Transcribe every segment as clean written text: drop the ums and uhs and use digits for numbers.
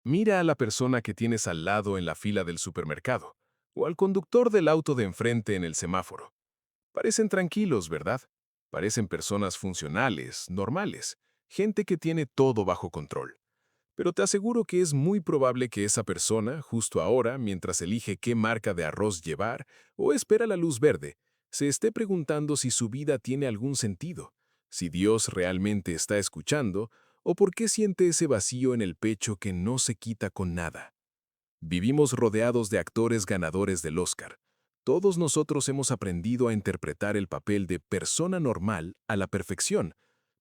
Mira a la persona que tienes al lado en la fila del supermercado, o al conductor del auto de enfrente en el semáforo. Parecen tranquilos, ¿verdad? Parecen personas funcionales, normales, gente que tiene todo bajo control. Pero te aseguro que es muy probable que esa persona, justo ahora, mientras elige qué marca de arroz llevar o espera la luz verde, se esté preguntando si su vida tiene algún sentido, si Dios realmente está escuchando o por qué siente ese vacío en el pecho que no se quita con nada. Vivimos rodeados de actores ganadores del Oscar. Todos nosotros hemos aprendido a interpretar el papel de persona normal a la perfección.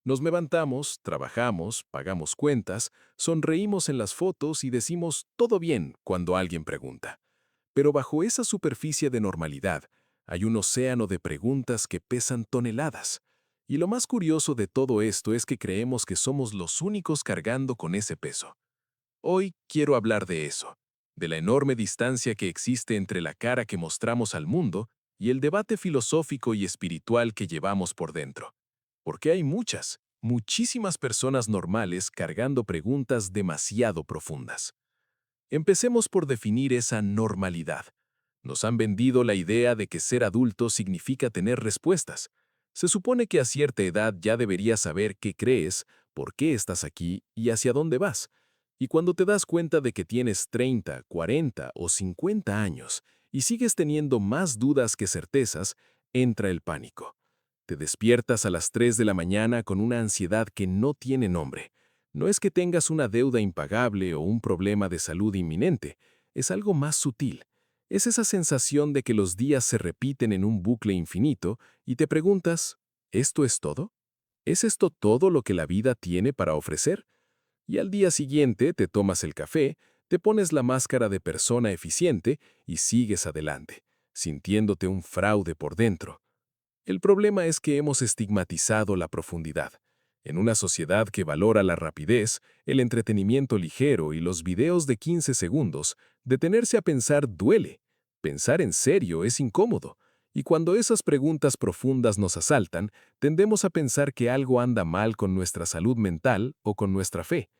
Nos levantamos, trabajamos, pagamos cuentas, sonreímos en las fotos y decimos todo bien cuando alguien pregunta. Pero bajo esa superficie de normalidad hay un océano de preguntas que pesan toneladas. Y lo más curioso de todo esto es que creemos que somos los únicos cargando con ese peso. Hoy quiero hablar de eso, de la enorme distancia que existe entre la cara que mostramos al mundo y el debate filosófico y espiritual que llevamos por dentro. Porque hay muchísimas personas normales cargando preguntas demasiado profundas. Empecemos por definir esa normalidad. Nos han vendido la idea de que ser adulto significa tener respuestas. Se supone que a cierta edad ya deberías saber qué crees, por qué estás aquí y hacia dónde vas. Y cuando te das cuenta de que tienes 30, 40 o 50 años y sigues teniendo más dudas que certezas, entra el pánico. Te despiertas a las 3 de la mañana con una ansiedad que no tiene nombre. No es que tengas una deuda impagable o un problema de salud inminente, es algo más sutil. Es esa sensación de que los días se repiten en un bucle infinito y te preguntas, ¿esto es todo? ¿Es esto todo lo que la vida tiene para ofrecer? Y al día siguiente te tomas el café, te pones la máscara de persona eficiente y sigues adelante, sintiéndote un fraude por dentro. El problema es que hemos estigmatizado la profundidad. En una sociedad que valora la rapidez, el entretenimiento ligero y los videos de 15 segundos, detenerse a pensar duele. Pensar en serio es incómodo. Y cuando esas preguntas profundas nos asaltan, tendemos a pensar que algo anda mal con nuestra salud mental o con nuestra fe.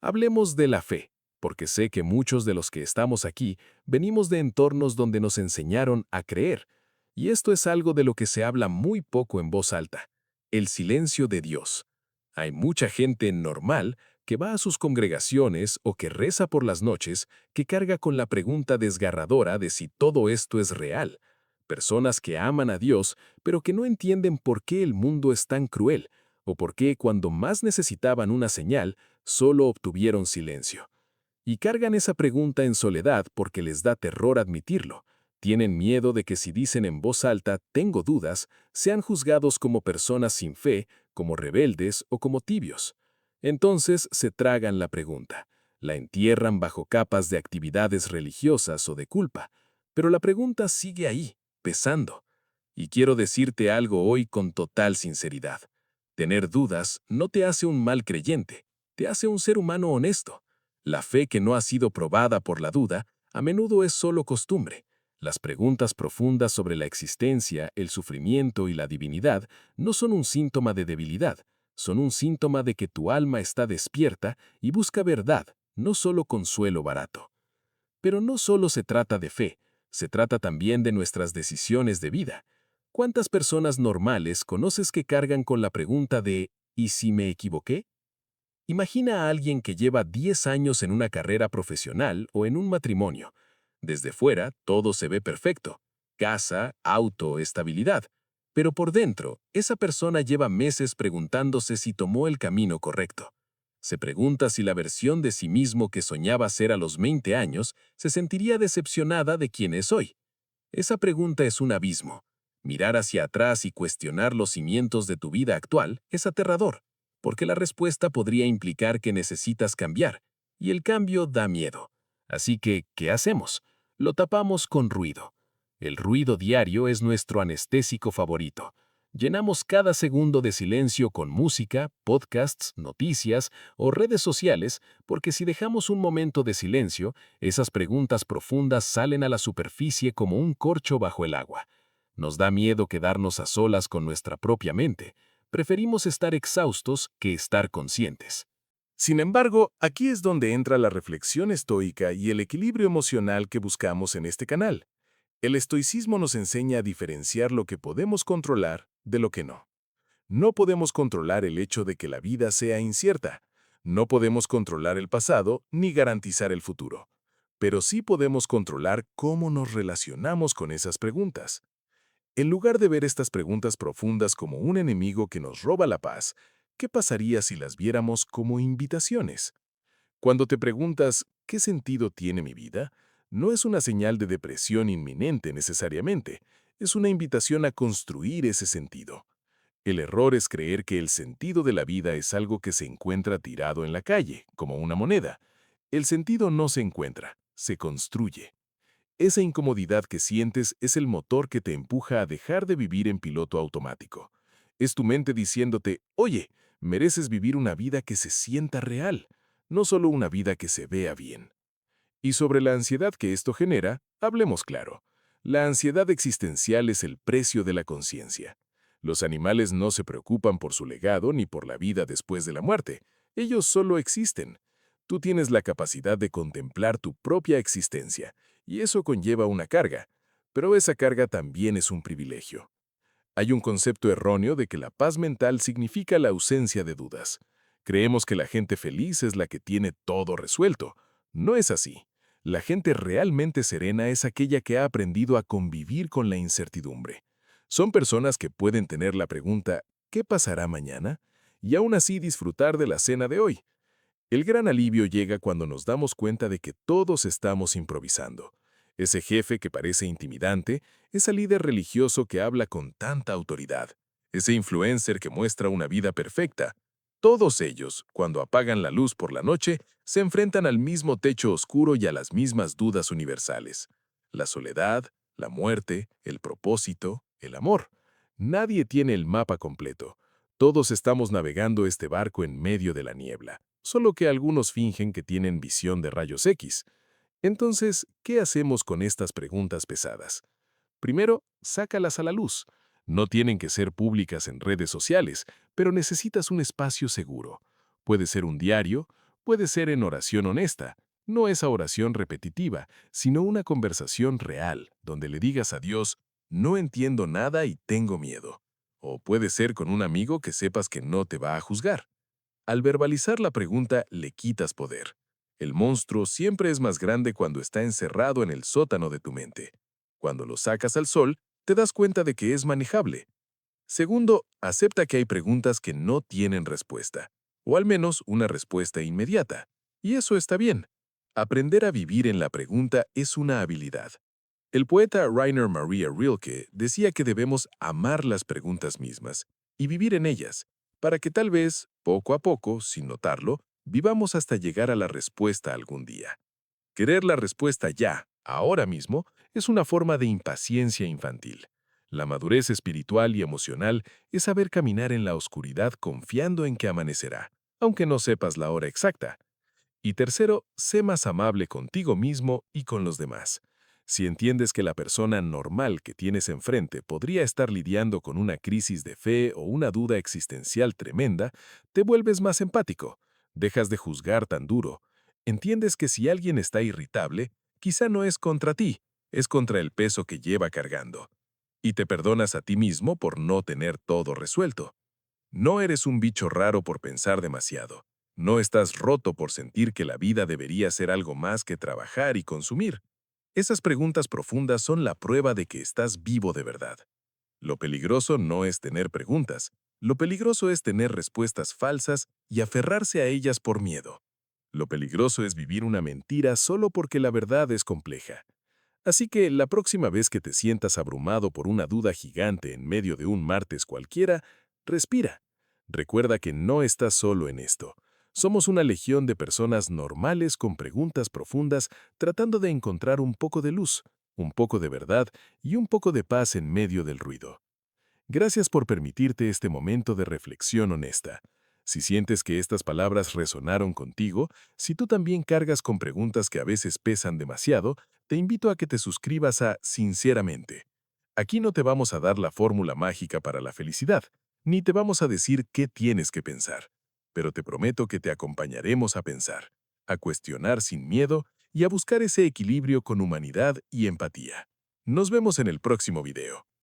Hablemos de la fe, porque sé que muchos de los que estamos aquí venimos de entornos donde nos enseñaron a creer, y esto es algo de lo que se habla muy poco en voz alta, el silencio de Dios. Hay mucha gente normal que va a sus congregaciones o que reza por las noches que carga con la pregunta desgarradora de si todo esto es real. Personas que aman a Dios, pero que no entienden por qué el mundo es tan cruel, o por qué cuando más necesitaban una señal, solo obtuvieron silencio. Y cargan esa pregunta en soledad porque les da terror admitirlo. Tienen miedo de que si dicen en voz alta, tengo dudas, sean juzgados como personas sin fe, como rebeldes o como tibios. Entonces se tragan la pregunta. La entierran bajo capas de actividades religiosas o de culpa. Pero la pregunta sigue ahí, pesando. Y quiero decirte algo hoy con total sinceridad. Tener dudas no te hace un mal creyente, te hace un ser humano honesto. La fe que no ha sido probada por la duda a menudo es solo costumbre. Las preguntas profundas sobre la existencia, el sufrimiento y la divinidad no son un síntoma de debilidad, son un síntoma de que tu alma está despierta y busca verdad, no solo consuelo barato. Pero no solo se trata de fe, se trata también de nuestras decisiones de vida. ¿Cuántas personas normales conoces que cargan con la pregunta de ¿y si me equivoqué? Imagina a alguien que lleva 10 años en una carrera profesional o en un matrimonio. Desde fuera, todo se ve perfecto. Casa, auto, estabilidad. Pero por dentro, esa persona lleva meses preguntándose si tomó el camino correcto. Se pregunta si la versión de sí mismo que soñaba ser a los 20 años se sentiría decepcionada de quién es hoy. Esa pregunta es un abismo. Mirar hacia atrás y cuestionar los cimientos de tu vida actual es aterrador, porque la respuesta podría implicar que necesitas cambiar, y el cambio da miedo. Así que, ¿qué hacemos? Lo tapamos con ruido. El ruido diario es nuestro anestésico favorito. Llenamos cada segundo de silencio con música, podcasts, noticias o redes sociales, porque si dejamos un momento de silencio, esas preguntas profundas salen a la superficie como un corcho bajo el agua. Nos da miedo quedarnos a solas con nuestra propia mente. Preferimos estar exhaustos que estar conscientes. Sin embargo, aquí es donde entra la reflexión estoica y el equilibrio emocional que buscamos en este canal. El estoicismo nos enseña a diferenciar lo que podemos controlar de lo que no. No podemos controlar el hecho de que la vida sea incierta. No podemos controlar el pasado ni garantizar el futuro. Pero sí podemos controlar cómo nos relacionamos con esas preguntas. En lugar de ver estas preguntas profundas como un enemigo que nos roba la paz, ¿qué pasaría si las viéramos como invitaciones? Cuando te preguntas, ¿qué sentido tiene mi vida? No es una señal de depresión inminente necesariamente, es una invitación a construir ese sentido. El error es creer que el sentido de la vida es algo que se encuentra tirado en la calle, como una moneda. El sentido no se encuentra, se construye. Esa incomodidad que sientes es el motor que te empuja a dejar de vivir en piloto automático. Es tu mente diciéndote, oye, mereces vivir una vida que se sienta real, no solo una vida que se vea bien. Y sobre la ansiedad que esto genera, hablemos claro. La ansiedad existencial es el precio de la conciencia. Los animales no se preocupan por su legado ni por la vida después de la muerte. Ellos solo existen. Tú tienes la capacidad de contemplar tu propia existencia, y eso conlleva una carga. Pero esa carga también es un privilegio. Hay un concepto erróneo de que la paz mental significa la ausencia de dudas. Creemos que la gente feliz es la que tiene todo resuelto. No es así. La gente realmente serena es aquella que ha aprendido a convivir con la incertidumbre. Son personas que pueden tener la pregunta ¿qué pasará mañana? Y aún así disfrutar de la cena de hoy. El gran alivio llega cuando nos damos cuenta de que todos estamos improvisando. Ese jefe que parece intimidante, ese líder religioso que habla con tanta autoridad, ese influencer que muestra una vida perfecta. Todos ellos, cuando apagan la luz por la noche, se enfrentan al mismo techo oscuro y a las mismas dudas universales. La soledad, la muerte, el propósito, el amor. Nadie tiene el mapa completo. Todos estamos navegando este barco en medio de la niebla, solo que algunos fingen que tienen visión de rayos X. Entonces, ¿qué hacemos con estas preguntas pesadas? Primero, sácalas a la luz. No tienen que ser públicas en redes sociales, pero necesitas un espacio seguro. Puede ser un diario, puede ser en oración honesta, no esa oración repetitiva, sino una conversación real, donde le digas a Dios, no entiendo nada y tengo miedo. O puede ser con un amigo que sepas que no te va a juzgar. Al verbalizar la pregunta, le quitas poder. El monstruo siempre es más grande cuando está encerrado en el sótano de tu mente. Cuando lo sacas al sol, te das cuenta de que es manejable. Segundo, acepta que hay preguntas que no tienen respuesta, o al menos una respuesta inmediata. Y eso está bien. Aprender a vivir en la pregunta es una habilidad. El poeta Rainer Maria Rilke decía que debemos amar las preguntas mismas y vivir en ellas, para que tal vez, poco a poco, sin notarlo, vivamos hasta llegar a la respuesta algún día. Querer la respuesta ya, ahora mismo, es una forma de impaciencia infantil. La madurez espiritual y emocional es saber caminar en la oscuridad confiando en que amanecerá, aunque no sepas la hora exacta. Y tercero, sé más amable contigo mismo y con los demás. Si entiendes que la persona normal que tienes enfrente podría estar lidiando con una crisis de fe o una duda existencial tremenda, te vuelves más empático, dejas de juzgar tan duro. Entiendes que si alguien está irritable, quizá no es contra ti, es contra el peso que lleva cargando. Y te perdonas a ti mismo por no tener todo resuelto. No eres un bicho raro por pensar demasiado. No estás roto por sentir que la vida debería ser algo más que trabajar y consumir. Esas preguntas profundas son la prueba de que estás vivo de verdad. Lo peligroso no es tener preguntas. Lo peligroso es tener respuestas falsas y aferrarse a ellas por miedo. Lo peligroso es vivir una mentira solo porque la verdad es compleja. Así que la próxima vez que te sientas abrumado por una duda gigante en medio de un martes cualquiera, respira. Recuerda que no estás solo en esto. Somos una legión de personas normales con preguntas profundas tratando de encontrar un poco de luz, un poco de verdad y un poco de paz en medio del ruido. Gracias por permitirte este momento de reflexión honesta. Si sientes que estas palabras resonaron contigo, si tú también cargas con preguntas que a veces pesan demasiado, te invito a que te suscribas a Sinceramente. Aquí no te vamos a dar la fórmula mágica para la felicidad, ni te vamos a decir qué tienes que pensar. pero te prometo que te acompañaremos a pensar, a cuestionar sin miedo y a buscar ese equilibrio con humanidad y empatía. Nos vemos en el próximo video.